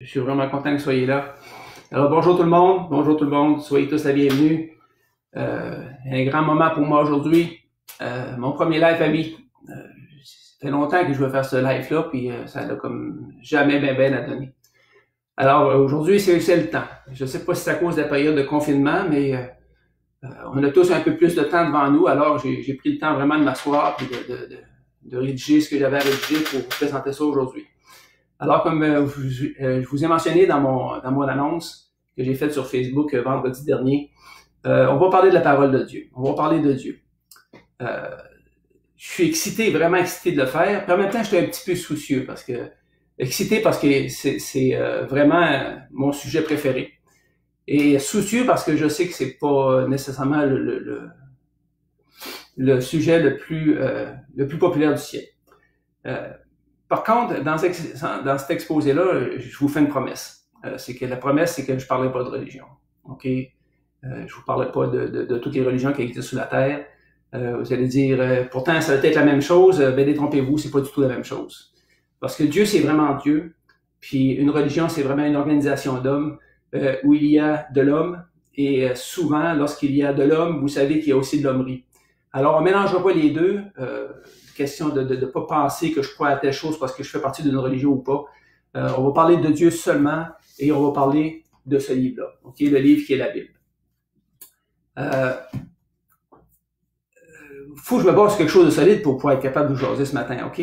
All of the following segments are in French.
Je suis vraiment content que vous soyez là. Alors bonjour tout le monde, soyez tous la bienvenue. Un grand moment pour moi aujourd'hui, mon premier live à vie. Ça fait longtemps que je veux faire ce live-là, puis ça n'a comme jamais ben à donner. Alors aujourd'hui, c'est le temps. Je ne sais pas si c'est à cause de la période de confinement, mais on a tous un peu plus de temps devant nous, alors j'ai pris le temps vraiment de m'asseoir et de rédiger ce que j'avais à rédiger pour vous présenter ça aujourd'hui. Alors, comme je vous ai mentionné dans mon annonce que j'ai faite sur Facebook vendredi dernier, on va parler de la parole de Dieu. On va parler de Dieu. Je suis excité, vraiment excité de le faire. Puis en même temps, je suis un petit peu soucieux parce que c'est vraiment mon sujet préféré. Et soucieux parce que je sais que c'est pas nécessairement le sujet le plus populaire du ciel. Par contre, dans cet exposé-là, je vous fais une promesse. La promesse, c'est que je ne parlerai pas de religion. OK? Je ne vous parlerai pas de toutes les religions qui existent sur la Terre. Vous allez dire, pourtant, ça va être la même chose. Ben, détrompez-vous, c'est pas du tout la même chose. Parce que Dieu, c'est vraiment Dieu. Puis une religion, c'est vraiment une organisation d'hommes où il y a de l'homme. Et souvent, lorsqu'il y a de l'homme, vous savez qu'il y a aussi de l'hommerie. Alors, on ne mélangera pas les deux. Question de ne pas penser que je crois à telle chose parce que je fais partie d'une religion ou pas. On va parler de Dieu seulement et on va parler de ce livre-là, ok, le livre qui est la Bible. Faut que je me base sur quelque chose de solide pour pouvoir être capable de vous jaser ce matin, ok?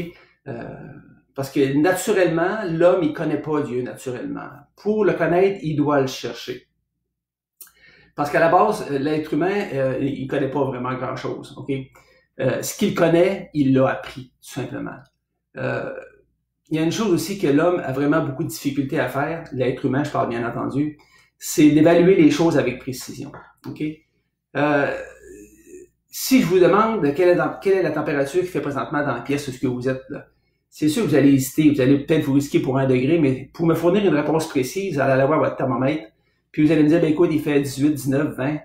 Parce que naturellement, l'homme, il connaît pas Dieu naturellement. Pour le connaître, il doit le chercher. Parce qu'à la base, l'être humain, il connaît pas vraiment grand-chose, ok? Ce qu'il connaît, il l'a appris, tout simplement. Il y a une chose aussi que l'homme a vraiment beaucoup de difficultés à faire, l'être humain, je parle bien entendu, c'est d'évaluer les choses avec précision. Okay? Si je vous demande quelle est la température qui fait présentement dans la pièce où ce que vous êtes, là, c'est sûr que vous allez hésiter, vous allez peut-être vous risquer pour 1 degré, mais pour me fournir une réponse précise, vous allez aller voir votre thermomètre, puis vous allez me dire, ben écoute, il fait 18, 19, 20,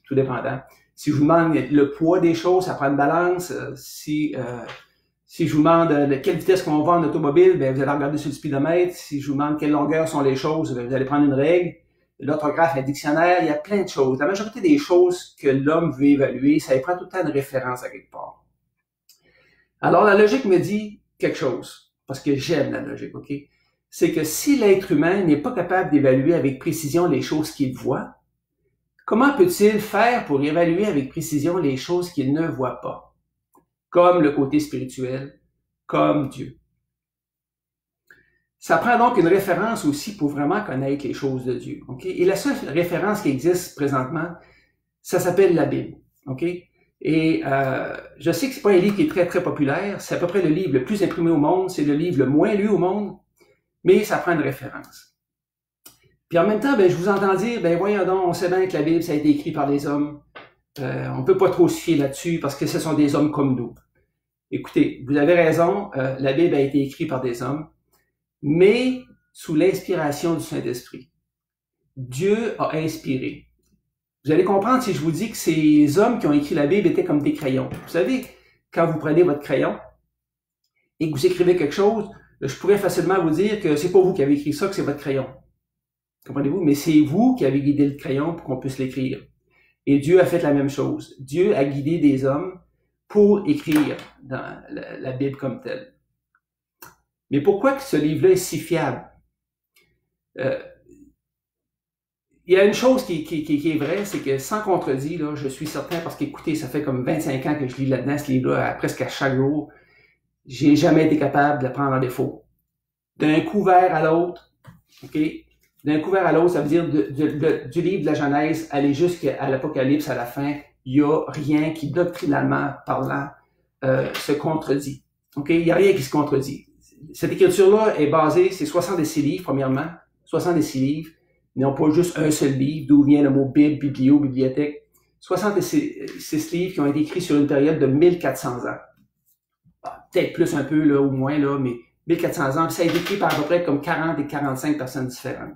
tout dépendant. Si je vous demande le poids des choses, ça prend une balance. Si je vous demande de quelle vitesse qu'on va en automobile, ben vous allez regarder sur le speedomètre. Si je vous demande quelle longueur sont les choses, ben vous allez prendre une règle. L'orthographe, un dictionnaire, il y a plein de choses. La majorité des choses que l'homme veut évaluer, ça prend tout le temps une référence à quelque part. Alors la logique me dit quelque chose, parce que j'aime la logique, ok? C'est que si l'être humain n'est pas capable d'évaluer avec précision les choses qu'il voit, comment peut-il faire pour évaluer avec précision les choses qu'il ne voit pas, comme le côté spirituel, comme Dieu? Ça prend donc une référence aussi pour vraiment connaître les choses de Dieu. Okay? Et la seule référence qui existe présentement, ça s'appelle la Bible. Okay? Et je sais que c'est pas un livre qui est très, très populaire. C'est à peu près le livre le plus imprimé au monde. C'est le livre le moins lu au monde. Mais ça prend une référence. Puis en même temps, ben, je vous entends dire, ben voyons donc, on sait bien que la Bible, ça a été écrit par des hommes. On peut pas trop se fier là-dessus parce que ce sont des hommes comme nous. Écoutez, vous avez raison, la Bible a été écrite par des hommes, mais sous l'inspiration du Saint-Esprit. Dieu a inspiré. Vous allez comprendre si je vous dis que ces hommes qui ont écrit la Bible étaient comme des crayons. Vous savez, quand vous prenez votre crayon et que vous écrivez quelque chose, je pourrais facilement vous dire que c'est pas vous qui avez écrit ça, que c'est votre crayon. Comprenez-vous? Mais c'est vous qui avez guidé le crayon pour qu'on puisse l'écrire. Et Dieu a fait la même chose. Dieu a guidé des hommes pour écrire dans la Bible comme telle. Mais pourquoi ce livre-là est si fiable? Il y a une chose qui est vraie, c'est que sans contredit, là, je suis certain, parce qu'écoutez, ça fait comme 25 ans que je lis là-dedans, ce livre-là, presque à chaque jour, j'ai jamais été capable de le prendre en défaut. D'un couvert à l'autre, ok? D'un couvert à l'autre, ça veut dire du livre de la Genèse, aller jusqu'à l'Apocalypse, à la fin, il n'y a rien qui, doctrinalement parlant, se contredit. Ok? Il n'y a rien qui se contredit. Cette écriture-là est basée, c'est 66 livres, premièrement, 66 livres, non pas juste un seul livre, d'où vient le mot Bible, biblio, bibliothèque. 66 livres qui ont été écrits sur une période de 1400 ans. Peut-être plus un peu, là, ou moins, là, mais 1400 ans, puis ça a été écrit par à peu près comme 40 et 45 personnes différentes.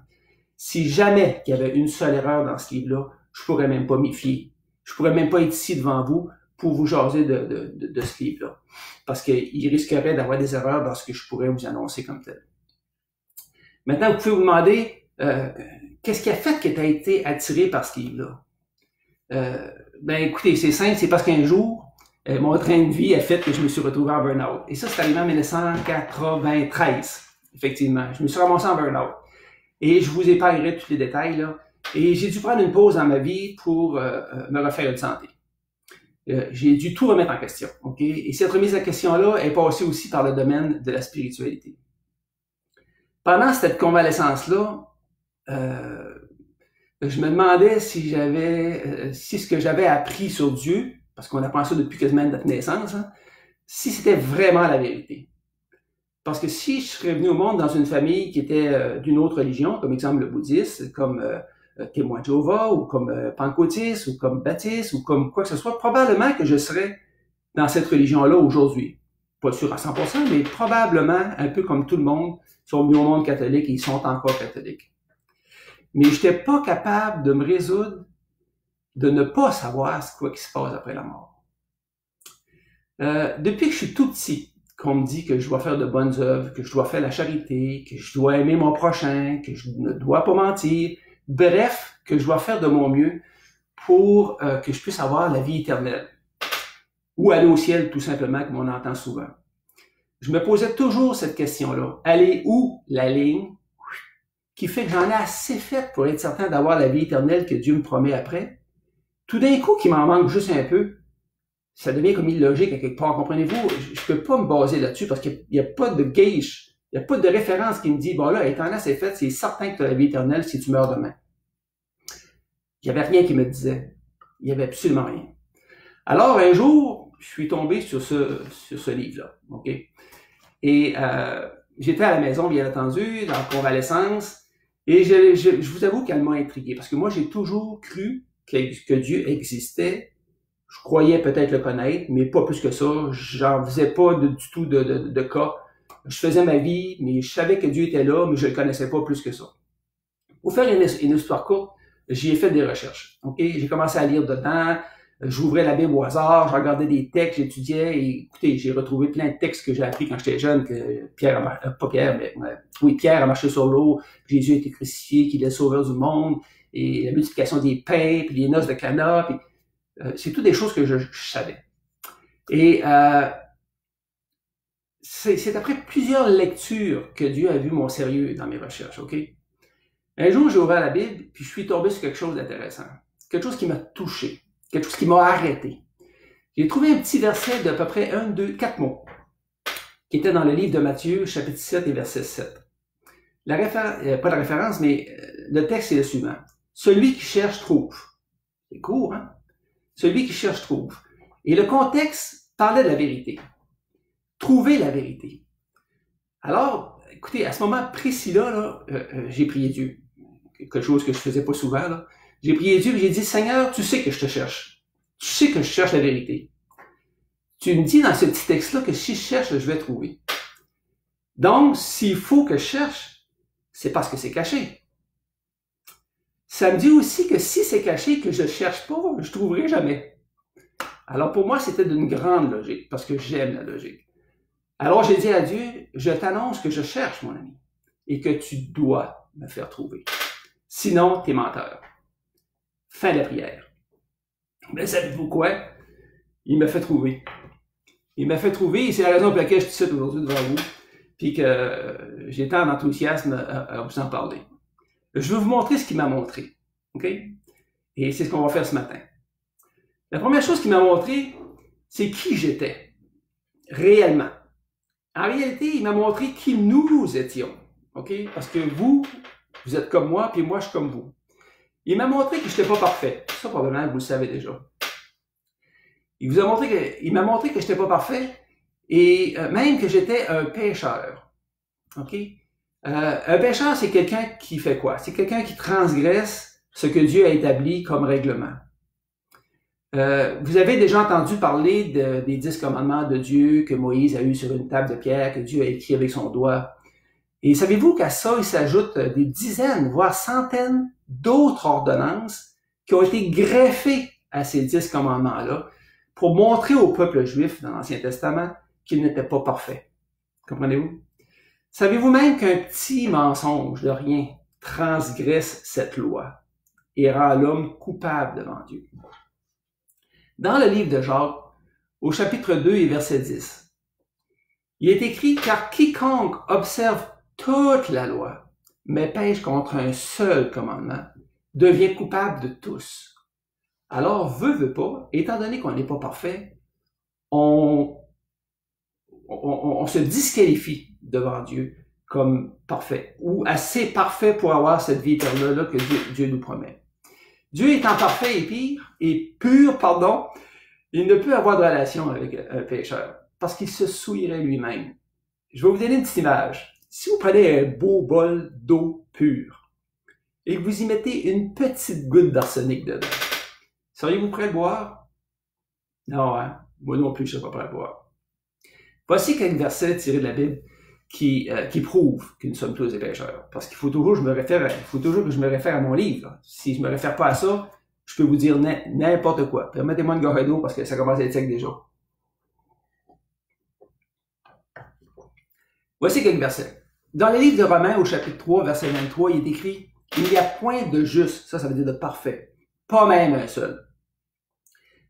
Si jamais il y avait une seule erreur dans ce livre-là, je pourrais même pas m'y fier. Je pourrais même pas être ici devant vous pour vous jaser de ce livre-là. Parce qu'il risquerait d'avoir des erreurs dans ce que je pourrais vous annoncer comme tel. Maintenant, vous pouvez vous demander, qu'est-ce qui a fait que tu as été attiré par ce livre-là? Ben écoutez, c'est simple, c'est parce qu'un jour, mon train de vie a fait que je me suis retrouvé en burn-out. Et ça, c'est arrivé en 1993, effectivement. Je me suis ramassé en burn-out. Et je vous épargnerai tous les détails, là. Et j'ai dû prendre une pause dans ma vie pour me refaire une santé. J'ai dû tout remettre en question, ok? Et cette remise en question-là est passée aussi par le domaine de la spiritualité. Pendant cette convalescence-là, je me demandais si ce que j'avais appris sur Dieu, parce qu'on apprend ça depuis quasiment notre naissance, hein, si c'était vraiment la vérité. Parce que si je serais venu au monde dans une famille qui était d'une autre religion, comme exemple le bouddhiste, comme témoin de Jéhovah, ou comme pentecôtiste, ou comme baptiste, ou comme quoi que ce soit, probablement que je serais dans cette religion-là aujourd'hui. Pas sûr à 100%, mais probablement, un peu comme tout le monde, sont venus au monde catholique et ils sont encore catholiques. Mais je n'étais pas capable de me résoudre de ne pas savoir quoi qui se passe après la mort. Depuis que je suis tout petit, qu'on me dit que je dois faire de bonnes œuvres, que je dois faire la charité, que je dois aimer mon prochain, que je ne dois pas mentir, bref, que je dois faire de mon mieux pour que je puisse avoir la vie éternelle. Ou aller au ciel, tout simplement, comme on entend souvent. Je me posais toujours cette question-là. Aller où la ligne qui fait que j'en ai assez fait pour être certain d'avoir la vie éternelle que Dieu me promet après? Tout d'un coup, qu'il m'en manque juste un peu, ça devient comme illogique à quelque part, comprenez-vous? Je peux pas me baser là-dessus parce qu'il n'y a pas de gauge, il n'y a pas de référence qui me dit, bon là, étant assez fait, c'est certain que tu as la vie éternelle si tu meurs demain. Il n'y avait rien qui me disait. Il n'y avait absolument rien. Alors, un jour, je suis tombé sur ce livre-là, ok? Et j'étais à la maison, bien entendu, dans la convalescence, et je vous avoue qu'elle m'a intrigué, parce que moi, j'ai toujours cru que Dieu existait. Je croyais peut-être le connaître, mais pas plus que ça. J'en faisais pas du tout de cas. Je faisais ma vie, mais je savais que Dieu était là, mais je le connaissais pas plus que ça. Pour faire une histoire courte, j'y ai fait des recherches. Ok, j'ai commencé à lire dedans. J'ouvrais la Bible au hasard, je regardais des textes, j'étudiais, et écoutez, j'ai retrouvé plein de textes que j'ai appris quand j'étais jeune, que Pierre a marché sur l'eau, Jésus a été crucifié, qu'il est le sauveur du monde, et la multiplication des pains, puis les noces de Cana, puis c'est toutes des choses que je savais. Et c'est après plusieurs lectures que Dieu a vu mon sérieux dans mes recherches, ok? Un jour, j'ai ouvert la Bible, puis je suis tombé sur quelque chose d'intéressant. Quelque chose qui m'a touché. Quelque chose qui m'a arrêté. J'ai trouvé un petit verset d'à peu près 1, 2, 4 mots, qui était dans le livre de Matthieu, chapitre 7 et verset 7. Pas la référence, mais le texte est le suivant. Celui qui cherche trouve. C'est court, hein? Celui qui cherche trouve. Et le contexte parlait de la vérité. Trouver la vérité. Alors, écoutez, à ce moment précis-là, j'ai prié Dieu. Quelque chose que je faisais pas souvent, là. J'ai prié Dieu et j'ai dit, Seigneur, tu sais que je te cherche. Tu sais que je cherche la vérité. Tu me dis dans ce petit texte-là que si je cherche, je vais trouver. Donc, s'il faut que je cherche, c'est parce que c'est caché. Ça me dit aussi que si c'est caché, que je ne cherche pas, je ne trouverai jamais. Alors pour moi, c'était d'une grande logique, parce que j'aime la logique. Alors j'ai dit à Dieu, je t'annonce que je cherche, mon ami, et que tu dois me faire trouver. Sinon, t'es menteur. Fin de la prière. Mais savez-vous quoi? Il m'a fait trouver. Il m'a fait trouver, et c'est la raison pour laquelle je suis ici aujourd'hui devant vous, puis que j'ai tant d'enthousiasme à vous en parler. Je veux vous montrer ce qu'il m'a montré. OK? Et c'est ce qu'on va faire ce matin. La première chose qu'il m'a montré, c'est qui j'étais. Réellement. En réalité, il m'a montré qui nous étions. OK? Parce que vous êtes comme moi, puis moi, je suis comme vous. Il m'a montré que je n'étais pas parfait. Ça, probablement, vous le savez déjà. Il m'a montré que je n'étais pas parfait et même que j'étais un pécheur. OK? Un pécheur, c'est quelqu'un qui fait quoi? C'est quelqu'un qui transgresse ce que Dieu a établi comme règlement. Vous avez déjà entendu parler des 10 commandements de Dieu que Moïse a eu sur une table de pierre, que Dieu a écrit avec son doigt. Et savez-vous qu'à ça, il s'ajoute des dizaines, voire centaines d'autres ordonnances qui ont été greffées à ces 10 commandements-là pour montrer au peuple juif dans l'Ancien Testament qu'il n'était pas parfait. Comprenez-vous? Savez-vous même qu'un petit mensonge de rien transgresse cette loi et rend l'homme coupable devant Dieu? Dans le livre de Jacques, au chapitre 2 et verset 10, il est écrit « Car quiconque observe toute la loi, mais pêche contre un seul commandement, devient coupable de tous. » Alors, veut pas, étant donné qu'on n'est pas parfait, on se disqualifie devant Dieu comme parfait, ou assez parfait pour avoir cette vie éternelle-là que Dieu nous promet. Dieu étant parfait et pur, il ne peut avoir de relation avec un pécheur, parce qu'il se souillerait lui-même. Je vais vous donner une petite image. Si vous prenez un beau bol d'eau pure, et que vous y mettez une petite goutte d'arsenic dedans, seriez-vous prêt à le boire? Non, hein? Moi non plus, je ne suis pas prêt à le boire. Voici quelques versets tirés de la Bible qui prouvent que nous sommes tous des pécheurs. Parce qu'il faut toujours que je me réfère à mon livre. Si je ne me réfère pas à ça, je peux vous dire n'importe quoi. Permettez-moi une gorgée d'eau parce que ça commence à être sec déjà. Voici quelques versets. Dans le livre de Romains, au chapitre 3, verset 23, il est écrit « Il n'y a point de juste », ça veut dire de parfait, pas même un seul.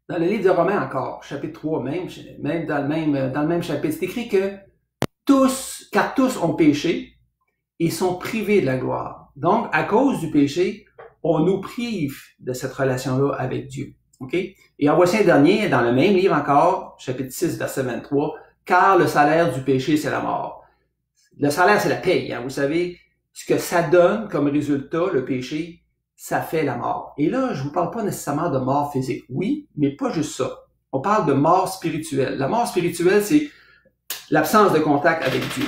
Dans le livre de Romains encore, chapitre 3, même dans le même chapitre, c'est écrit que car tous ont péché et sont privés de la gloire. Donc, à cause du péché, on nous prive de cette relation-là avec Dieu. Okay? Et en voici un dernier, dans le même livre encore, chapitre 6, verset 23, « Car le salaire du péché, c'est la mort. » Le salaire, c'est la paye. Hein? Vous savez, ce que ça donne comme résultat, le péché, ça fait la mort. Et là, je vous parle pas nécessairement de mort physique. Oui, mais pas juste ça. On parle de mort spirituelle. La mort spirituelle, c'est l'absence de contact avec Dieu.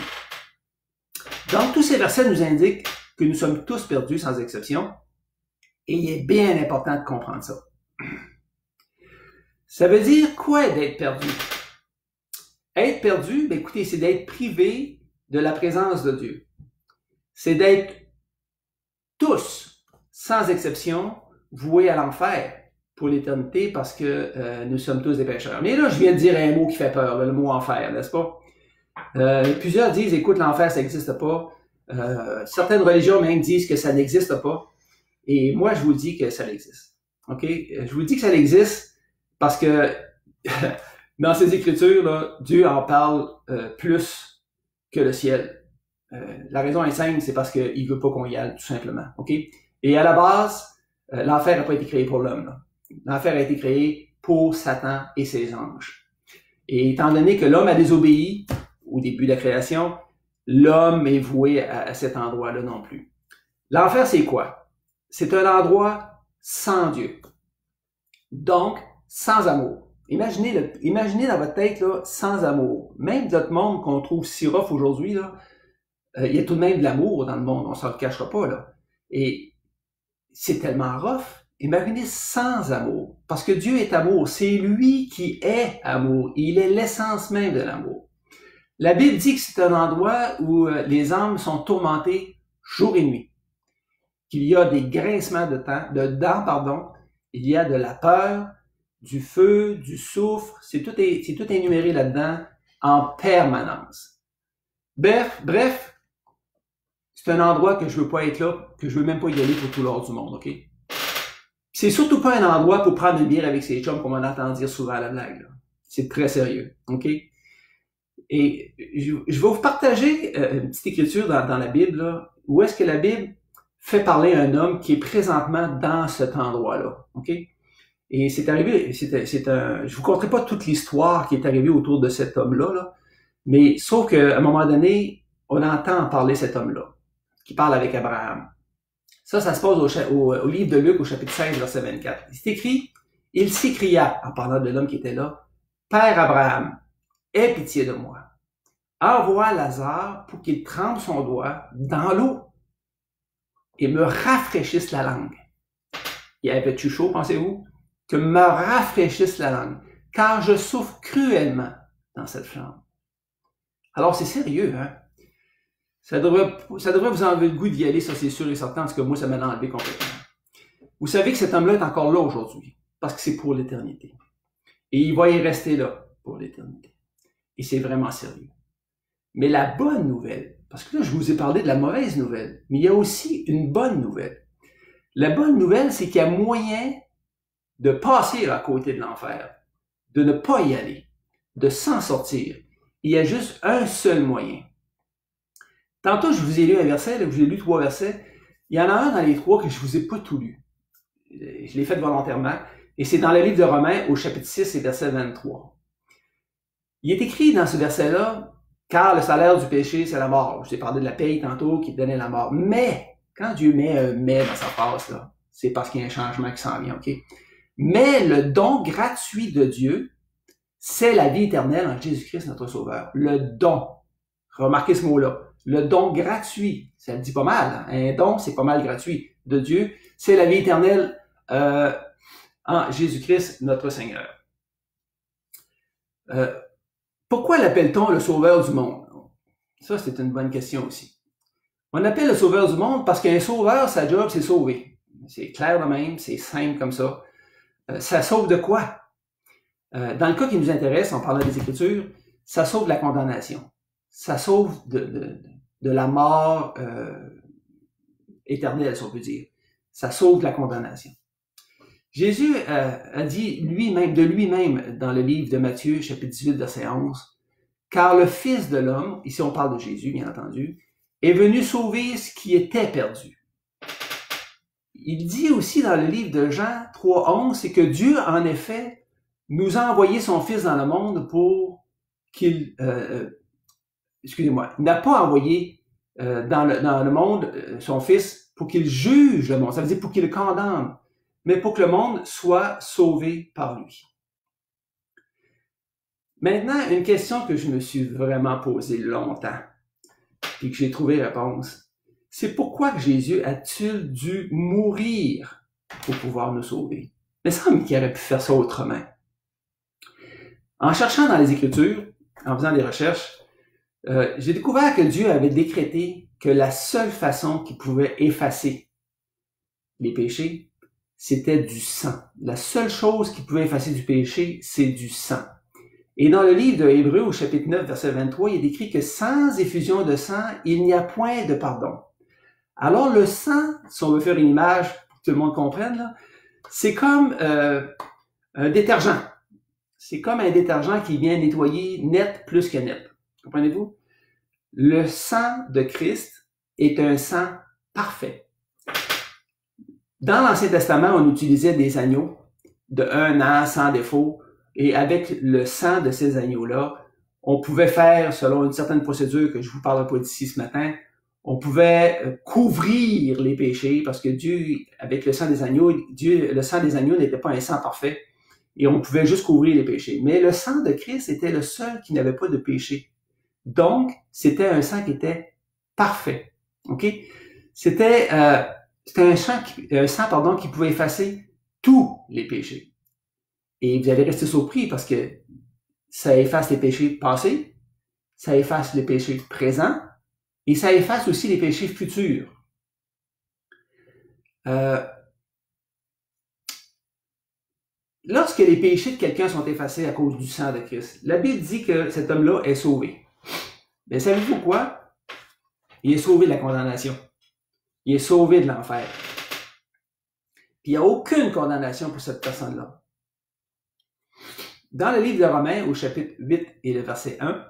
Donc, tous ces versets nous indiquent que nous sommes tous perdus, sans exception, et il est bien important de comprendre ça. Ça veut dire quoi d'être perdu? Être perdu, ben écoutez, c'est d'être privé de la présence de Dieu. C'est d'être tous, sans exception, voués à l'enfer pour l'éternité parce que nous sommes tous des pécheurs. Mais là, je viens de dire un mot qui fait peur, là, le mot enfer, n'est-ce pas? Plusieurs disent, écoute, l'enfer, ça n'existe pas. Certaines religions même disent que ça n'existe pas. Et moi, je vous dis que ça existe. OK? Je vous dis que ça existe parce que dans ces Écritures, là, Dieu en parle plus que le ciel. La raison est simple, c'est parce qu'il veut pas qu'on y aille, tout simplement. OK? Et à la base, l'enfer n'a pas été créé pour l'homme. L'enfer a été créé pour Satan et ses anges. Et étant donné que l'homme a désobéi au début de la création, l'homme est voué à cet endroit-là non plus. L'enfer, c'est quoi? C'est un endroit sans Dieu. Donc, sans amour. Imaginez dans votre tête, là, sans amour. Même notre monde qu'on trouve si rough aujourd'hui, là, il y a tout de même de l'amour dans le monde, on s'en le cachera pas, là. Et c'est tellement rough. Imaginez sans amour. Parce que Dieu est amour. C'est lui qui est amour. Il est l'essence même de l'amour. La Bible dit que c'est un endroit où les âmes sont tourmentées jour et nuit. Qu'il y a des grincements de dents, il y a de la peur, du feu, du soufre, c'est tout énuméré là-dedans en permanence. Bref, c'est un endroit que je veux pas être là, que je veux même pas y aller pour tout l'or du monde, OK? C'est surtout pas un endroit pour prendre une bière avec ses chums, comme on entend dire souvent à la blague, là. C'est très sérieux, OK? Et je vais vous partager une petite écriture dans la Bible, là, où est-ce que la Bible fait parler un homme qui est présentement dans cet endroit-là, OK? Et c'est arrivé, je vous conterai pas toute l'histoire qui est arrivée autour de cet homme-là, là, mais sauf qu'à un moment donné, on entend parler cet homme-là, qui parle avec Abraham. Ça se passe au livre de Luc, au chapitre 16, verset 24. C'est écrit, « Il s'écria, en parlant de l'homme qui était là, « Père Abraham, aie pitié de moi. Envoie Lazare pour qu'il trempe son doigt dans l'eau et me rafraîchisse la langue. » Il avait-tu chaud, pensez-vous? Que me rafraîchisse la langue, car je souffre cruellement dans cette flamme. Alors, c'est sérieux, hein? Ça devrait vous enlever le goût d'y aller, ça c'est sûr et certain, parce que moi, ça m'a enlevé complètement. Vous savez que cet homme-là est encore là aujourd'hui, parce que c'est pour l'éternité. Et il va y rester là pour l'éternité. Et c'est vraiment sérieux. Mais la bonne nouvelle, Parce que là, je vous ai parlé de la mauvaise nouvelle, mais il y a aussi une bonne nouvelle. La bonne nouvelle, c'est qu'il y a moyen de passer à côté de l'enfer, de ne pas y aller, de s'en sortir. Il y a juste un seul moyen. Tantôt, je vous ai lu un verset, là, je vous ai lu 3 versets. Il y en a un dans les 3 que je vous ai pas tout lu. Je l'ai fait volontairement. Et c'est dans le livre de Romains, au chapitre 6 et verset 23. Il est écrit dans ce verset-là, car le salaire du péché, c'est la mort. Je vous ai parlé de la paye tantôt qui donnait la mort. Mais, quand Dieu met un mais dans sa phrase, là, c'est parce qu'il y a un changement qui s'en vient, ok? Mais le don gratuit de Dieu, c'est la vie éternelle en Jésus-Christ, notre Sauveur. Le don. Remarquez ce mot-là. Le don gratuit. Ça le dit pas mal. Hein? Un don, c'est pas mal gratuit de Dieu. C'est la vie éternelle en Jésus-Christ, notre Seigneur. Pourquoi l'appelle-t-on le Sauveur du monde? Ça, c'est une bonne question aussi. On appelle le Sauveur du monde parce qu'un sauveur, sa job, c'est sauver. C'est clair de même, c'est simple comme ça. Ça sauve de quoi? Dans le cas qui nous intéresse, en parlant des Écritures, ça sauve de la condamnation. Ça sauve de la mort éternelle, si on peut dire. Ça sauve de la condamnation. Jésus a dit de lui-même dans le livre de Matthieu, chapitre 18, verset 11, « Car le Fils de l'homme, ici on parle de Jésus, bien entendu, est venu sauver ce qui était perdu. » Il dit aussi dans le livre de Jean 3, 11, c'est que Dieu, en effet, nous a envoyé son Fils dans le monde pour qu'il... il n'a pas envoyé dans le monde son Fils pour qu'il juge le monde, ça veut dire pour qu'il le condamne, mais pour que le monde soit sauvé par lui. Maintenant, une question que je me suis vraiment posée longtemps et que j'ai trouvé réponse, c'est pourquoi Jésus a-t-il dû mourir pour pouvoir nous sauver? Il me semble qu'il aurait pu faire ça autrement. En cherchant dans les Écritures, en faisant des recherches, j'ai découvert que Dieu avait décrété que la seule façon qu'il pouvait effacer les péchés, c'était du sang. La seule chose qui pouvait effacer du péché, c'est du sang. Et dans le livre de Hébreux, au chapitre 9, verset 23, il est écrit que sans effusion de sang, il n'y a point de pardon. Alors le sang, si on veut faire une image pour que tout le monde comprenne, c'est comme un détergent. C'est comme un détergent qui vient nettoyer net plus que net. Comprenez-vous? Le sang de Christ est un sang parfait. Dans l'Ancien Testament, on utilisait des agneaux de 1 an sans défaut, et avec le sang de ces agneaux-là, on pouvait faire, selon une certaine procédure que je vous parle pas d'ici ce matin, on pouvait couvrir les péchés, parce que Dieu, avec le sang des agneaux, le sang des agneaux n'était pas un sang parfait, et on pouvait juste couvrir les péchés. Mais le sang de Christ était le seul qui n'avait pas de péché. Donc, c'était un sang qui était parfait. OK? C'était un sang qui pouvait effacer tous les péchés. Et vous allez rester surpris parce que ça efface les péchés passés, ça efface les péchés présents, et ça efface aussi les péchés futurs. Lorsque les péchés de quelqu'un sont effacés à cause du sang de Christ, la Bible dit que cet homme-là est sauvé. Mais savez-vous quoi? Il est sauvé de la condamnation. Il est sauvé de l'enfer. Puis il n'y a aucune condamnation pour cette personne-là. Dans le livre de Romains, au chapitre 8 et le verset 1,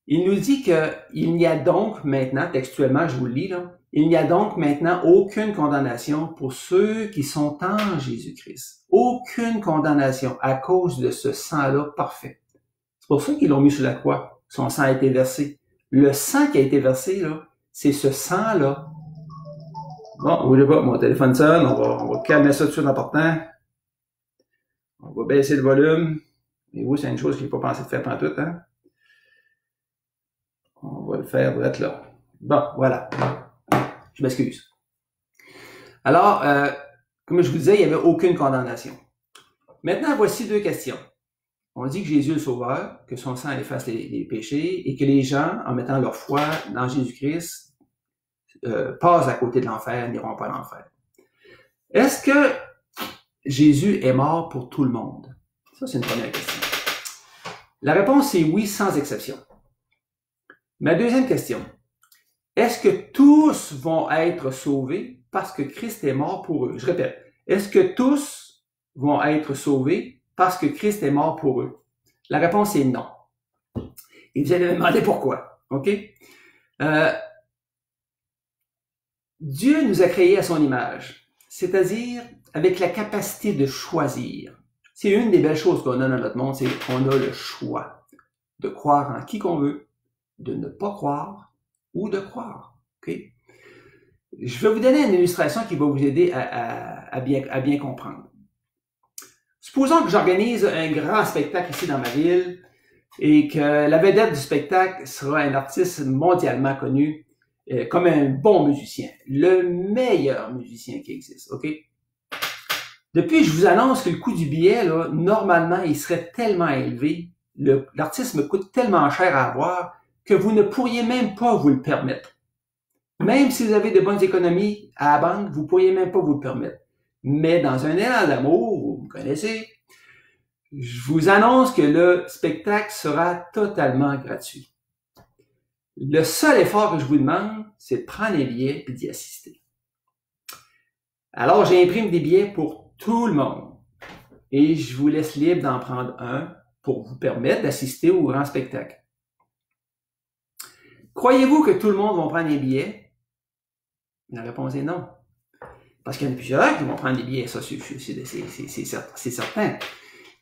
il nous dit qu'il n'y a donc maintenant, textuellement, je vous le lis, là, il n'y a donc maintenant aucune condamnation pour ceux qui sont en Jésus-Christ. Aucune condamnation à cause de ce sang-là parfait. C'est pour ça qu'ils l'ont mis sur la croix. Son sang a été versé. Le sang qui a été versé, là, c'est ce sang-là. Bon, bougez pas, mon téléphone sonne, on va calmer ça tout de suite en partant. On va baisser le volume. Et vous, c'est une chose que je n'ai pas pensé de faire pantoute, hein? On va le faire, vous êtes là. Bon, voilà. Je m'excuse. Alors, comme je vous disais, il n'y avait aucune condamnation. Maintenant, voici 2 questions. On dit que Jésus est le Sauveur, que son sang efface les péchés, et que les gens, en mettant leur foi dans Jésus-Christ, passent à côté de l'enfer, n'iront pas à l'enfer. Est-ce que Jésus est mort pour tout le monde? Ça, c'est une première question. La réponse est oui, sans exception. Ma deuxième question. est-ce que tous vont être sauvés parce que Christ est mort pour eux? Je répète, est-ce que tous vont être sauvés parce que Christ est mort pour eux? La réponse est non. Et vous allez me demander pourquoi, ok? Dieu nous a créés à son image, c'est-à-dire avec la capacité de choisir. C'est une des belles choses qu'on a dans notre monde, c'est qu'on a le choix de croire en qui qu'on veut, de ne pas croire ou de croire. Okay? Je vais vous donner une illustration qui va vous aider à bien comprendre. Supposons que j'organise un grand spectacle ici dans ma ville et que la vedette du spectacle sera un artiste mondialement connu comme un bon musicien, le meilleur musicien qui existe. OK? Depuis, je vous annonce que le coût du billet, là, normalement, il serait tellement élevé, l'artiste me coûte tellement cher à avoir que vous ne pourriez même pas vous le permettre. Même si vous avez de bonnes économies à la banque, vous ne pourriez même pas vous le permettre. Mais dans un élan d'amour, vous me connaissez, je vous annonce que le spectacle sera totalement gratuit. Le seul effort que je vous demande, c'est de prendre les billets et d'y assister. Alors, j'imprime des billets pour tout le monde et je vous laisse libre d'en prendre un pour vous permettre d'assister au grand spectacle. Croyez-vous que tout le monde va prendre des billets? La réponse est non. Parce qu'il y en a plusieurs qui vont prendre des billets, ça c'est certain.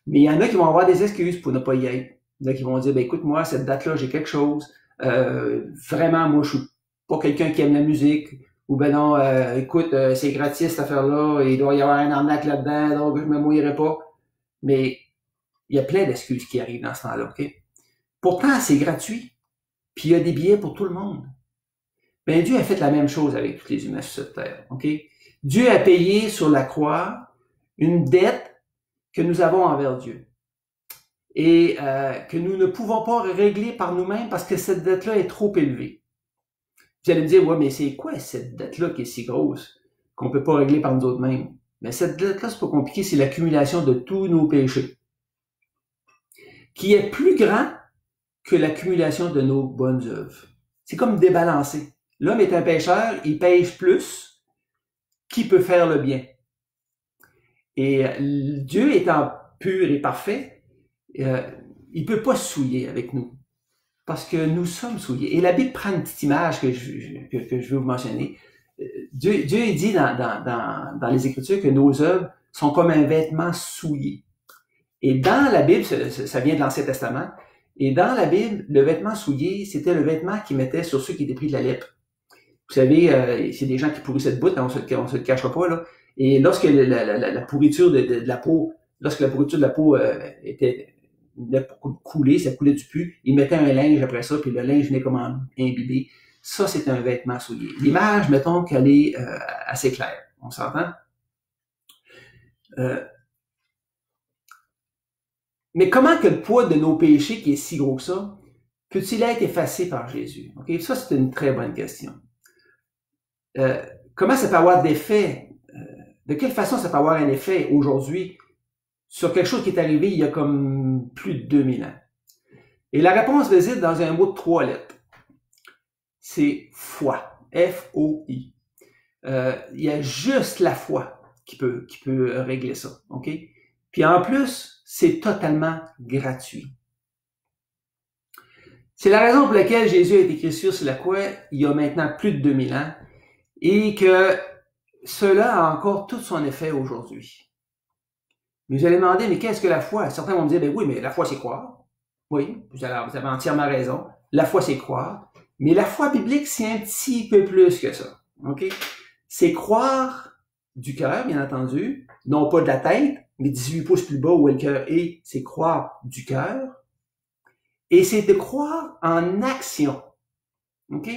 Mais il y en a qui vont avoir des excuses pour ne pas y être. Il y en a qui vont dire, ben écoute, moi, cette date-là, j'ai quelque chose. Vraiment, moi, je suis pas quelqu'un qui aime la musique. Ou ben non, écoute, c'est gratis cette affaire-là, il doit y avoir un arnaque là-dedans, donc je me mouillerai pas. Mais il y a plein d'excuses qui arrivent dans ce temps-là, OK? Pourtant, c'est gratuit. Puis il y a des billets pour tout le monde. Ben Dieu a fait la même chose avec tous les humains sur cette terre, OK? Dieu a payé sur la croix une dette que nous avons envers Dieu et que nous ne pouvons pas régler par nous-mêmes parce que cette dette-là est trop élevée. Vous allez me dire, ouais, mais c'est quoi cette dette-là qui est si grosse qu'on ne peut pas régler par nous autres mêmes? Mais cette dette-là, c'est pas compliqué, c'est l'accumulation de tous nos péchés, qui est plus grand que l'accumulation de nos bonnes œuvres. C'est comme débalancé. L'homme est un pécheur, il pêche plus, qui peut faire le bien? Et Dieu étant pur et parfait, il peut pas se souiller avec nous. Parce que nous sommes souillés. Et la Bible prend une petite image que je veux vous mentionner. Dieu dit dans les Écritures que nos œuvres sont comme un vêtement souillé. Et dans la Bible, ça vient de l'Ancien Testament, et dans la Bible, le vêtement souillé, c'était le vêtement qu'ils mettaient sur ceux qui étaient pris de la lèpre. Vous savez, c'est des gens qui pourrissaient de bout, hein, on se le cachera pas, là. Et lorsque la pourriture de la peau, lorsque la pourriture de la peau était coulé, ça coulait du pu, ils mettaient un linge après ça, puis le linge venait comme imbibé. Ça, c'est un vêtement souillé. L'image, mettons qu'elle est assez claire. On s'entend? Mais comment que le poids de nos péchés, qui est si gros que ça, peut-il être effacé par Jésus? Okay? Ça, c'est une très bonne question. Comment ça peut avoir d'effet? De quelle façon ça peut avoir un effet aujourd'hui sur quelque chose qui est arrivé il y a comme plus de 2000 ans? Et la réponse réside dans un mot de 3 lettres. C'est foi. F-O-I. Il y a juste la foi qui peut régler ça. OK? Puis en plus, c'est totalement gratuit. C'est la raison pour laquelle Jésus a été crucifié sur la croix il y a maintenant plus de 2000 ans et que cela a encore tout son effet aujourd'hui. Mais vous allez demander, mais qu'est-ce que la foi? Certains vont me dire, ben oui, mais la foi, c'est croire. Oui, vous avez entièrement raison. La foi, c'est croire. Mais la foi biblique, c'est un petit peu plus que ça. OK? C'est croire du cœur, bien entendu, non pas de la tête, mais 18 pouces plus bas où est le cœur est, c'est croire du cœur. Et c'est de croire en action. OK?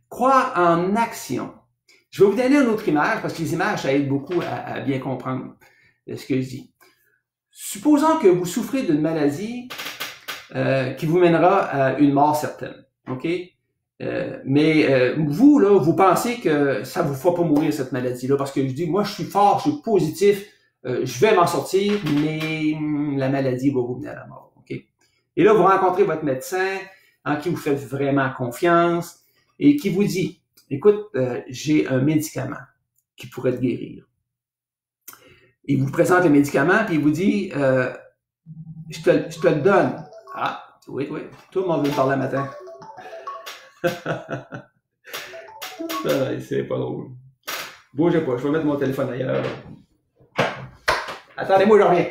Croire en action. Je vais vous donner une autre image, parce que les images, ça aide beaucoup à bien comprendre ce que je dis. Supposons que vous souffrez d'une maladie qui vous mènera à une mort certaine. OK? Mais vous, là, vous pensez que ça vous fera pas mourir, cette maladie-là, parce que je dis, moi, je suis fort, je suis positif, je vais m'en sortir, mais la maladie va vous mener à la mort. OK? Et là, vous rencontrez votre médecin, en qui vous faites vraiment confiance, et qui vous dit, écoute, j'ai un médicament qui pourrait te guérir. Il vous présente le médicament, puis il vous dit, je te le donne. Ah, oui, tout le monde veut me parler le matin. C'est pas drôle. Bougez pas, je vais mettre mon téléphone ailleurs. Attendez-moi, je reviens.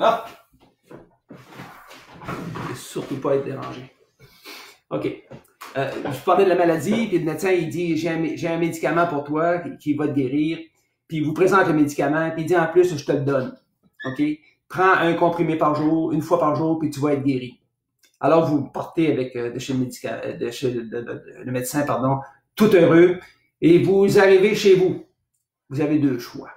Ah! Je ne vais surtout pas être dérangé. OK. Je parlais de la maladie, puis le médecin, il dit, j'ai un médicament pour toi qui va te guérir. Puis il vous présente le médicament, puis il dit, en plus, je te le donne. OK? Prends un comprimé par jour, une fois par jour, puis tu vas être guéri. Alors, vous partez avec de chez le médecin, pardon, tout heureux, et vous arrivez chez vous. Vous avez deux choix.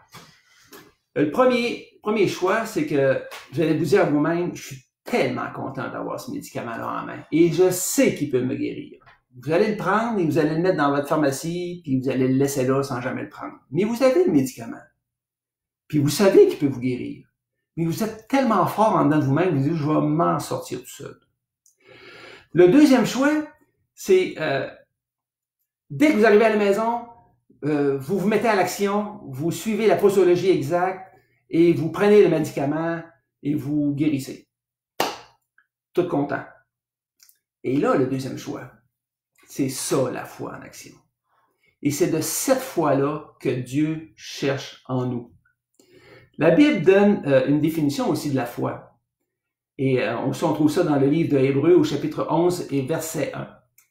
Le premier choix, c'est que vous allez vous dire à vous-même, je suis tellement content d'avoir ce médicament-là en main, et je sais qu'il peut me guérir. Vous allez le prendre et vous allez le mettre dans votre pharmacie, puis vous allez le laisser là sans jamais le prendre. Mais vous avez le médicament. Puis vous savez qu'il peut vous guérir. Mais vous êtes tellement fort en dedans de vous-même, vous dites, je vais m'en sortir tout seul. Le deuxième choix, c'est dès que vous arrivez à la maison, vous vous mettez à l'action, vous suivez la posologie exacte et vous prenez le médicament et vous guérissez. Tout content. Et là, le deuxième choix, c'est ça la foi en action. Et c'est de cette foi-là que Dieu cherche en nous. La Bible donne une définition aussi de la foi. Et on trouve ça dans le livre de Hébreux au chapitre 11 et verset 1.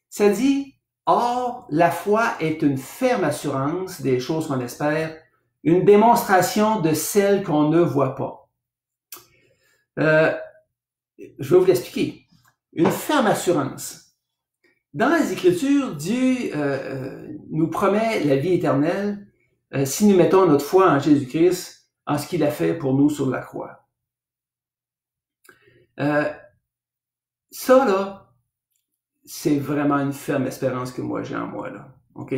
Ça dit, « Or, la foi est une ferme assurance des choses qu'on espère, une démonstration de celles qu'on ne voit pas. » Je vais vous l'expliquer. Une ferme assurance. Dans les Écritures, Dieu nous promet la vie éternelle si nous mettons notre foi en Jésus-Christ, en ce qu'il a fait pour nous sur la croix. Ça, là, c'est vraiment une ferme espérance que moi j'ai en moi, là. OK?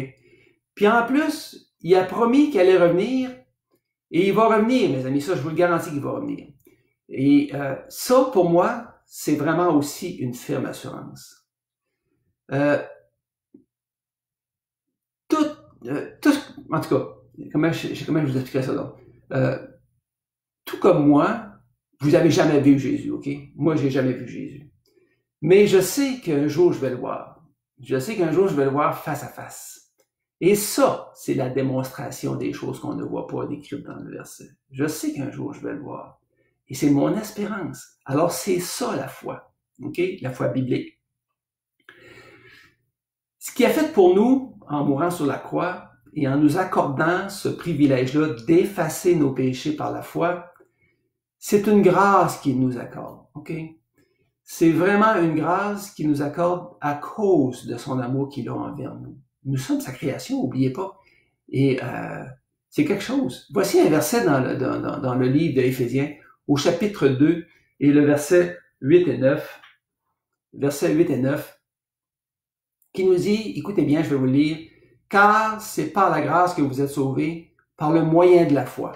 Puis en plus, il a promis qu'il allait revenir, et il va revenir, mes amis. Ça, je vous le garantis qu'il va revenir. Et ça, pour moi, c'est vraiment aussi une ferme assurance. En tout cas, comment je vous expliquerai ça là? Tout comme moi, vous n'avez jamais vu Jésus, OK? Moi, j'ai jamais vu Jésus. Mais je sais qu'un jour, je vais le voir. Je sais qu'un jour, je vais le voir face à face. Et ça, c'est la démonstration des choses qu'on ne voit pas décrites dans le verset. Je sais qu'un jour, je vais le voir. Et c'est mon espérance. Alors, c'est ça la foi, OK? La foi biblique. Ce qu'il a fait pour nous, en mourant sur la croix, et en nous accordant ce privilège-là d'effacer nos péchés par la foi, c'est une grâce qu'il nous accorde, OK? C'est vraiment une grâce qu'il nous accorde à cause de son amour qu'il a envers nous. Nous sommes sa création, n'oubliez pas. Et c'est quelque chose. Voici un verset dans le livre de Éphésiens, au chapitre 2, et le verset 8 et 9. Verset 8 et 9, qui nous dit, écoutez bien, je vais vous le lire, « Car c'est par la grâce que vous êtes sauvés, par le moyen de la foi.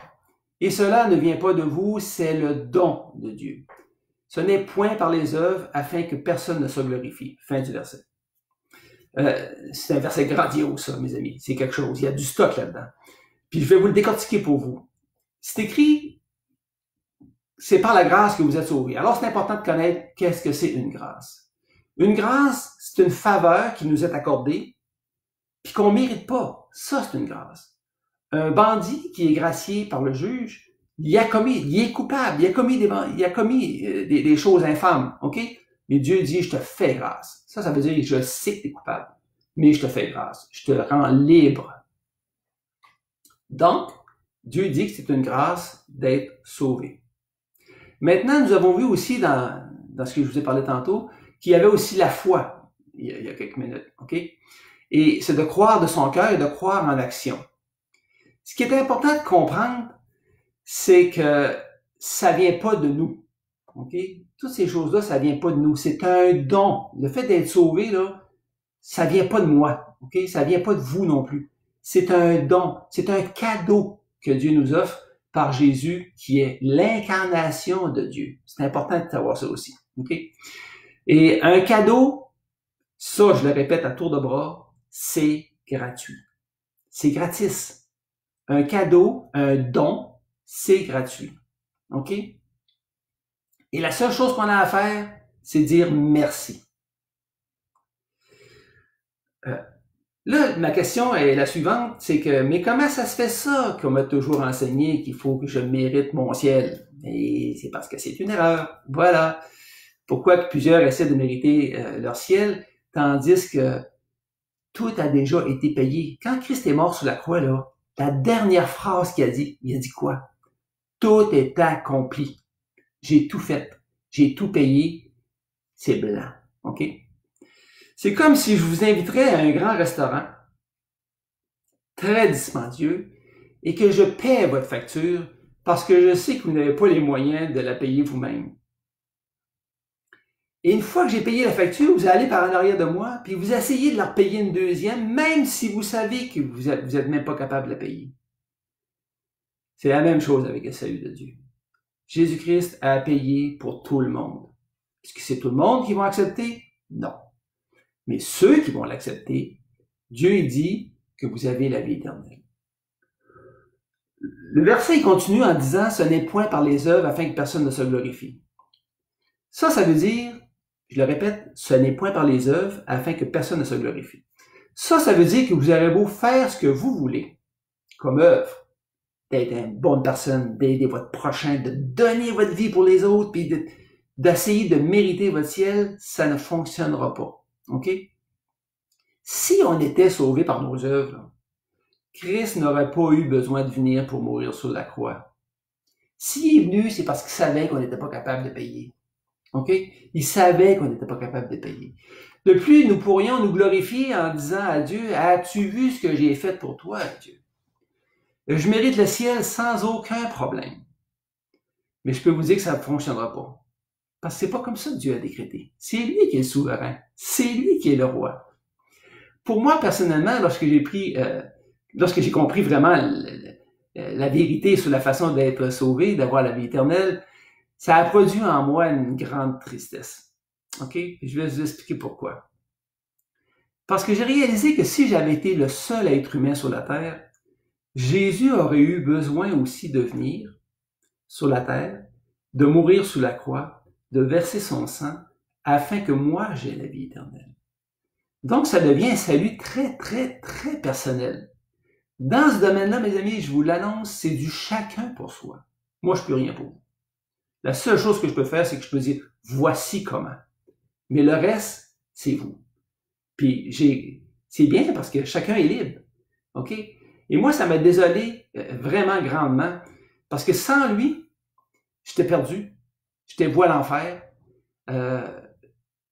Et cela ne vient pas de vous, c'est le don de Dieu. Ce n'est point par les œuvres, afin que personne ne se glorifie. » Fin du verset. C'est un verset grandiose, ça, mes amis. C'est quelque chose. Il y a du stock là-dedans. Puis je vais vous le décortiquer pour vous. C'est écrit, c'est par la grâce que vous êtes sauvés. Alors, c'est important de connaître qu'est-ce que c'est une grâce. Une grâce, c'est une faveur qui nous est accordée, puis qu'on ne mérite pas. Ça, c'est une grâce. Un bandit qui est gracié par le juge, il est coupable, il a commis des choses infâmes, OK? Mais Dieu dit, je te fais grâce. Ça veut dire, je sais que tu es coupable, mais je te fais grâce. Je te rends libre. Donc, Dieu dit que c'est une grâce d'être sauvé. Maintenant, nous avons vu aussi dans ce que je vous ai parlé tantôt, qu'il y avait aussi la foi, il y a quelques minutes, OK? Et c'est de croire de son cœur et de croire en l'action. Ce qui est important de comprendre, c'est que ça vient pas de nous, OK? Toutes ces choses-là, ça vient pas de nous. C'est un don. Le fait d'être sauvé, là, ça vient pas de moi, OK? Ça vient pas de vous non plus. C'est un don. C'est un cadeau que Dieu nous offre par Jésus qui est l'incarnation de Dieu. C'est important de savoir ça aussi. Okay? Et un cadeau, ça, je le répète à tour de bras, c'est gratuit. C'est gratis. Un cadeau, un don, c'est gratuit. OK? Et la seule chose qu'on a à faire, c'est dire merci. Là, ma question est la suivante, c'est que, mais comment ça se fait ça qu'on m'a toujours enseigné qu'il faut que je mérite mon ciel? Et c'est parce que c'est une erreur. Voilà. Pourquoi que plusieurs essaient de mériter leur ciel, tandis que tout a déjà été payé. Quand Christ est mort sur la croix, là, la dernière phrase qu'il a dit, il a dit quoi? Tout est accompli. J'ai tout fait. J'ai tout payé. C'est blanc. OK? C'est comme si je vous inviterais à un grand restaurant, très dispendieux, et que je paie votre facture parce que je sais que vous n'avez pas les moyens de la payer vous-même. Et une fois que j'ai payé la facture, vous allez par en arrière de moi, puis vous essayez de la repayer une deuxième, même si vous savez que vous êtes même pas capable de la payer. C'est la même chose avec le salut de Dieu. Jésus-Christ a payé pour tout le monde. Est-ce que c'est tout le monde qui va accepter? Non. Mais ceux qui vont l'accepter, Dieu dit que vous avez la vie éternelle. Le verset continue en disant « Ce n'est point par les œuvres afin que personne ne se glorifie ». Ça veut dire, je le répète, ce n'est point par les œuvres afin que personne ne se glorifie. Ça veut dire que vous aurez beau faire ce que vous voulez comme œuvre, d'être une bonne personne, d'aider votre prochain, de donner votre vie pour les autres, puis d'essayer de mériter votre ciel, ça ne fonctionnera pas. OK? Si on était sauvé par nos œuvres, là, Christ n'aurait pas eu besoin de venir pour mourir sur la croix. S'il est venu, c'est parce qu'il savait qu'on n'était pas capable de payer. OK? Il savait qu'on n'était pas capable de payer. De plus, nous pourrions nous glorifier en disant à Dieu, « As-tu vu ce que j'ai fait pour toi, Dieu? Je mérite le ciel sans aucun problème. » Mais je peux vous dire que ça ne fonctionnera pas. Parce que c'est pas comme ça que Dieu a décrété. C'est lui qui est le souverain. C'est lui qui est le roi. Pour moi, personnellement, lorsque j'ai compris vraiment la vérité sur la façon d'être sauvé, d'avoir la vie éternelle, ça a produit en moi une grande tristesse. OK? Je vais vous expliquer pourquoi. Parce que j'ai réalisé que si j'avais été le seul être humain sur la terre, Jésus aurait eu besoin aussi de venir sur la terre, de mourir sous la croix, de verser son sang, afin que moi j'aie la vie éternelle. Donc, ça devient un salut très, très, très personnel. Dans ce domaine-là, mes amis, je vous l'annonce, c'est du chacun pour soi. Moi, je peux rien pour vous. La seule chose que je peux faire, c'est que je peux dire, voici comment. Mais le reste, c'est vous. Puis, c'est bien parce que chacun est libre. OK? Et moi, ça m'a désolé vraiment grandement parce que sans lui, j'étais perdu. J'étais voué à l'enfer.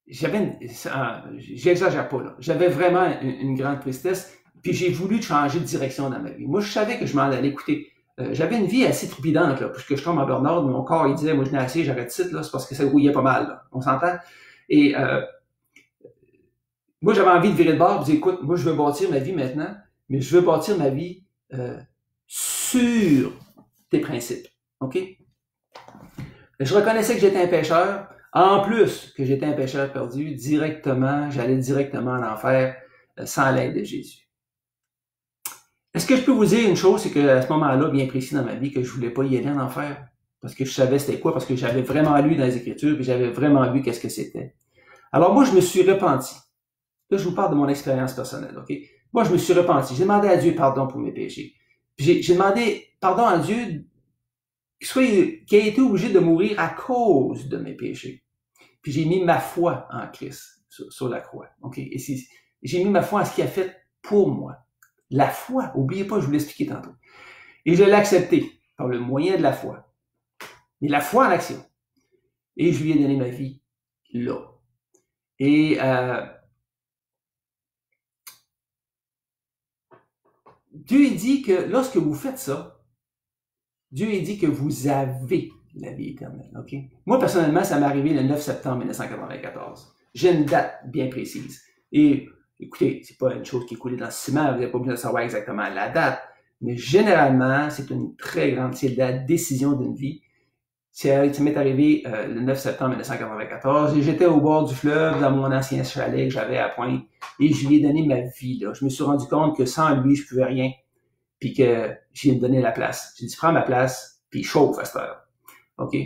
J'exagère pas, là. J'avais vraiment une grande tristesse. Puis j'ai voulu changer de direction dans ma vie. Moi, je savais que je m'en allais. Écoutez, j'avais une vie assez trépidante, là, puisque je tombe en burn-out. Mon corps, il disait, moi, je n'ai assez, j'arrête de là, c'est parce que ça grouillait pas mal, là. On s'entend? Et moi, j'avais envie de virer de bord, et dire, écoute, moi, je veux bâtir ma vie maintenant, mais je veux bâtir ma vie sur tes principes. OK? Je reconnaissais que j'étais un pécheur. En plus que j'étais un pécheur perdu, j'allais directement en enfer sans l'aide de Jésus. Est-ce que je peux vous dire une chose, c'est qu'à ce moment-là, bien précis dans ma vie, que je voulais pas y aller en enfer, parce que je savais c'était quoi, parce que j'avais vraiment lu dans les Écritures, et j'avais vraiment vu qu'est-ce que c'était. Alors moi, je me suis repenti. Là, je vous parle de mon expérience personnelle, OK? Moi, je me suis repenti. J'ai demandé à Dieu pardon pour mes péchés. Puis j'ai demandé pardon à Dieu qui a été obligé de mourir à cause de mes péchés. Puis j'ai mis ma foi en Christ sur la croix. OK? Et j'ai mis ma foi en ce qu'il a fait pour moi. La foi, oubliez pas, je vous l'ai expliqué tantôt. Et je l'ai accepté par le moyen de la foi. Mais la foi en action. Et je lui ai donné ma vie là. Et Dieu dit que lorsque vous faites ça, Dieu dit que vous avez la vie éternelle. OK? Moi, personnellement, ça m'est arrivé le 9 septembre 1994. J'ai une date bien précise. Et écoutez, c'est pas une chose qui est coulée dans le ciment, vous n'avez pas besoin de savoir exactement la date. mais généralement, c'est c'est la décision d'une vie. Ça m'est arrivé le 9 septembre 1994 et j'étais au bord du fleuve dans mon ancien chalet que j'avais à Pointe et je lui ai donné ma vie. Là. Je me suis rendu compte que sans lui, je pouvais rien puis que j'ai donné la place. J'ai dit, prends ma place puis chauffe à cette heure. OK?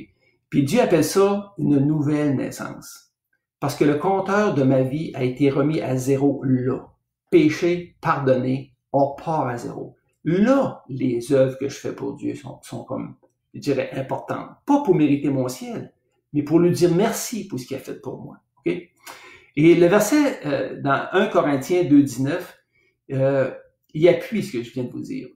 Puis Dieu appelle ça une nouvelle naissance. Parce que le compteur de ma vie a été remis à zéro là. Péché, pardonné, on part à zéro. Là, les œuvres que je fais pour Dieu sont comme, je dirais, importantes. Pas pour mériter mon ciel, mais pour lui dire merci pour ce qu'il a fait pour moi. Okay? Et le verset dans 1 Corinthiens 2,19, il appuie ce que je viens de vous dire.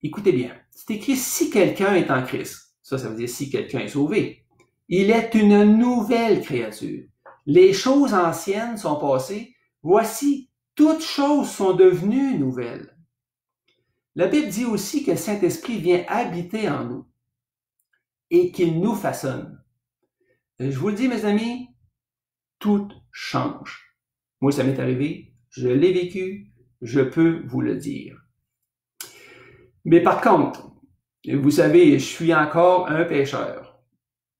Écoutez bien, c'est écrit « Si quelqu'un est en Christ », ça veut dire « si quelqu'un est sauvé », il est une nouvelle créature. Les choses anciennes sont passées, voici, toutes choses sont devenues nouvelles. La Bible dit aussi que le Saint-Esprit vient habiter en nous et qu'il nous façonne. Je vous le dis, mes amis, tout change. Moi, ça m'est arrivé, je l'ai vécu, je peux vous le dire. Mais par contre, vous savez, je suis encore un pécheur.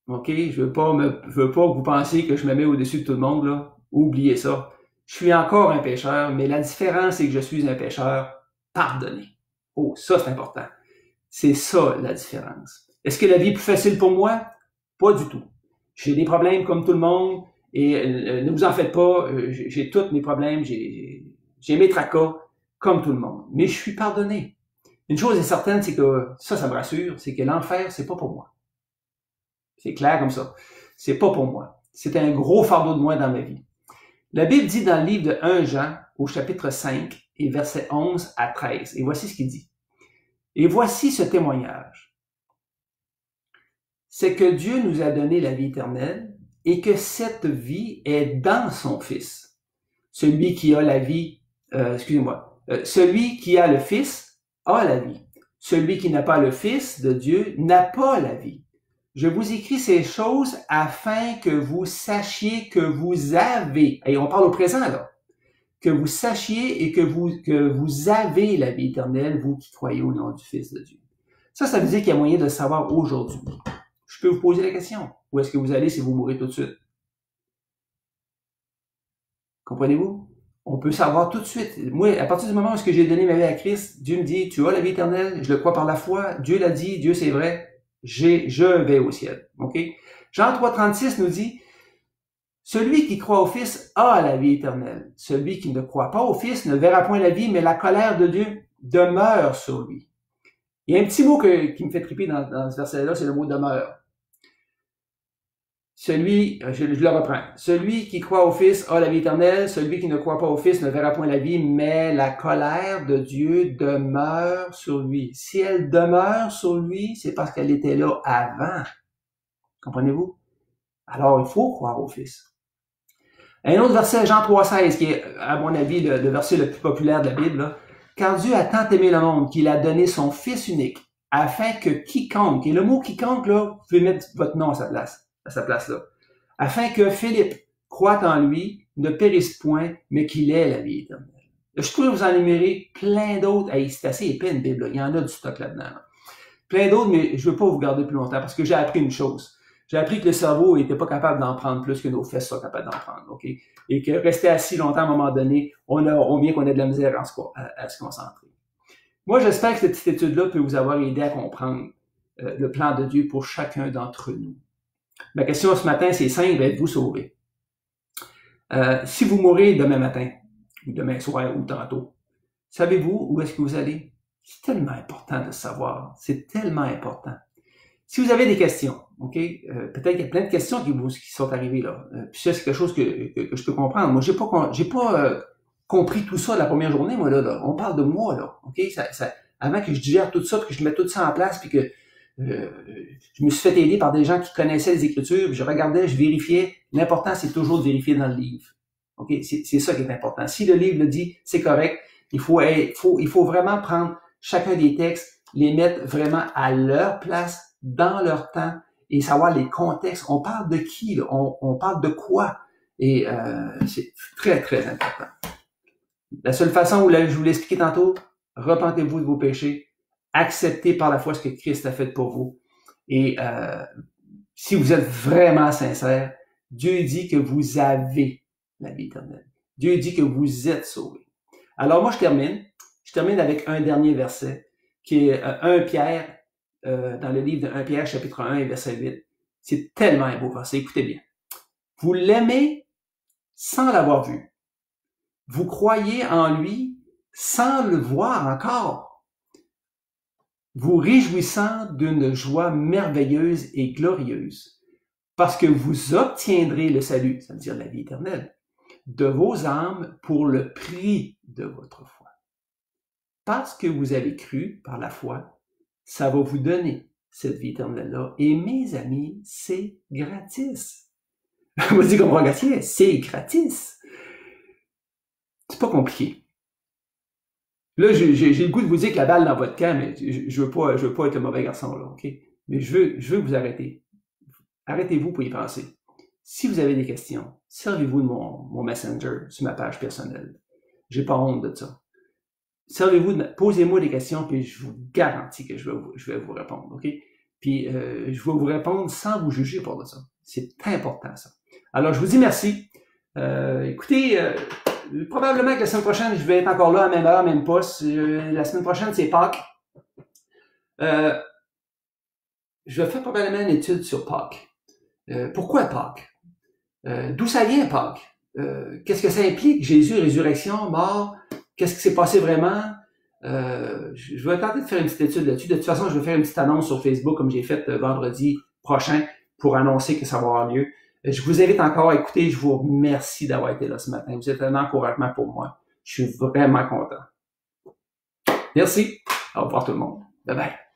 OK? Je veux pas que vous pensiez que je me mets au-dessus de tout le monde, là. Oubliez ça. Je suis encore un pécheur, mais la différence, c'est que je suis un pécheur pardonné. Oh, ça, c'est important. C'est ça, la différence. Est-ce que la vie est plus facile pour moi? Pas du tout. J'ai des problèmes comme tout le monde, et ne vous en faites pas, j'ai tous mes problèmes, j'ai mes tracas, comme tout le monde. Mais je suis pardonné. Une chose est certaine, c'est que, ça me rassure, c'est que l'enfer, c'est pas pour moi. C'est clair comme ça. C'est pas pour moi. C'est un gros fardeau de moi dans ma vie. La Bible dit dans le livre de 1 Jean, au chapitre 5, et versets 11 à 13, et voici ce qu'il dit. Et voici ce témoignage. C'est que Dieu nous a donné la vie éternelle et que cette vie est dans son Fils. Celui qui a la vie, celui qui a le Fils a la vie. Celui qui n'a pas le Fils de Dieu n'a pas la vie. Je vous écris ces choses afin que vous sachiez que vous avez, et on parle au présent là, que vous sachiez et que vous avez la vie éternelle, vous qui croyez au nom du Fils de Dieu. Ça veut dire qu'il y a moyen de le savoir aujourd'hui. Je peux vous poser la question. Où est-ce que vous allez si vous mourrez tout de suite? Comprenez-vous? On peut savoir tout de suite. Moi, à partir du moment où j'ai donné ma vie à Christ, Dieu me dit, tu as la vie éternelle, je le crois par la foi, Dieu l'a dit, Dieu c'est vrai, je vais au ciel. OK? Jean 3,36 nous dit, celui qui croit au Fils a la vie éternelle. Celui qui ne croit pas au Fils ne verra point la vie, mais la colère de Dieu demeure sur lui. Il y a un petit mot qui me fait triper dans ce verset-là, c'est le mot demeure. Je le reprends. Celui qui croit au Fils a la vie éternelle. Celui qui ne croit pas au Fils ne verra point la vie, mais la colère de Dieu demeure sur lui. Si elle demeure sur lui, c'est parce qu'elle était là avant. Comprenez-vous? Alors, il faut croire au Fils. Un autre verset, Jean 3,16, qui est, à mon avis, le verset le plus populaire de la Bible, là. Car Dieu a tant aimé le monde qu'il a donné son Fils unique, afin que quiconque, et le mot quiconque, là, vous pouvez mettre votre nom à sa place là, afin que Philippe croit en lui, ne périsse point, mais qu'il ait la vie éternelle. Je pourrais vous en énumérer plein d'autres. Hey, c'est assez épais une Bible, là. Il y en a du stock là-dedans. Là. Plein d'autres, mais je veux pas vous garder plus longtemps, parce que j'ai appris une chose. J'ai appris que le cerveau n'était pas capable d'en prendre plus que nos fesses sont capables d'en prendre, OK? Et que rester assis longtemps à un moment donné, on vient qu'on ait de la misère à se concentrer. Moi, j'espère que cette petite étude-là peut vous avoir aidé à comprendre le plan de Dieu pour chacun d'entre nous. Ma question ce matin, c'est simple, êtes-vous sauvé? Si vous mourrez demain matin, ou demain soir, ou tantôt, savez-vous où est-ce que vous allez? C'est tellement important de savoir. C'est tellement important. Si vous avez des questions, OK, peut-être qu'il y a plein de questions qui sont arrivées là. Puis ça, c'est quelque chose que je peux comprendre. Moi, j'ai pas compris tout ça la première journée, moi là. On parle de moi là, OK. Avant que je digère tout ça, puis que je mette tout ça en place, puis que je me suis fait aider par des gens qui connaissaient les Écritures. Puis je regardais, je vérifiais. L'important, c'est toujours de vérifier dans le livre. OK, c'est ça qui est important. Si le livre le dit, c'est correct. Il faut vraiment prendre chacun des textes, les mettre vraiment à leur place, dans leur temps, et savoir les contextes. On parle de qui, là? On parle de quoi? Et c'est très, très important. La seule façon, je vous l'ai expliqué tantôt, repentez-vous de vos péchés, acceptez par la foi ce que Christ a fait pour vous. Et si vous êtes vraiment sincère, Dieu dit que vous avez la vie éternelle. Dieu dit que vous êtes sauvés. Alors moi, je termine. Je termine avec un dernier verset, qui est 1 Pierre, dans le livre de 1 Pierre, chapitre 1 et verset 8. C'est tellement un beau verset, écoutez bien. Vous l'aimez sans l'avoir vu. Vous croyez en lui sans le voir encore. Vous réjouissant d'une joie merveilleuse et glorieuse, parce que vous obtiendrez le salut, ça veut dire la vie éternelle, de vos âmes pour le prix de votre foi. Parce que vous avez cru par la foi, ça va vous donner cette vie éternelle-là. Et mes amis, c'est gratis. Vous dites comme Rogatien, c'est gratis. C'est pas compliqué. Là, j'ai le goût de vous dire que la balle dans votre camp, mais je veux pas être le mauvais garçon, là, OK? Mais je veux vous arrêter. Arrêtez-vous pour y penser. Si vous avez des questions, servez-vous de mon Messenger sur ma page personnelle. J'ai pas honte de ça. Posez-moi des questions, puis je vous garantis que je vais vous répondre, OK? Puis, je vais vous répondre sans vous juger pour ça. C'est important, ça. Alors, je vous dis merci. Écoutez, probablement que la semaine prochaine, je vais être encore là à même heure, même poste. La semaine prochaine, c'est Pâques. Je vais faire probablement une étude sur Pâques. Pourquoi Pâques? D'où ça vient Pâques? Qu'est-ce que ça implique? Jésus, résurrection, mort? Qu'est-ce qui s'est passé vraiment? Je vais tenter de faire une petite étude là-dessus. De toute façon, je vais faire une petite annonce sur Facebook comme j'ai fait vendredi prochain pour annoncer que ça va avoir lieu. Je vous invite encore à écouter. Je vous remercie d'avoir été là ce matin. Vous êtes un encouragement pour moi. Je suis vraiment content. Merci. Au revoir tout le monde. Bye bye.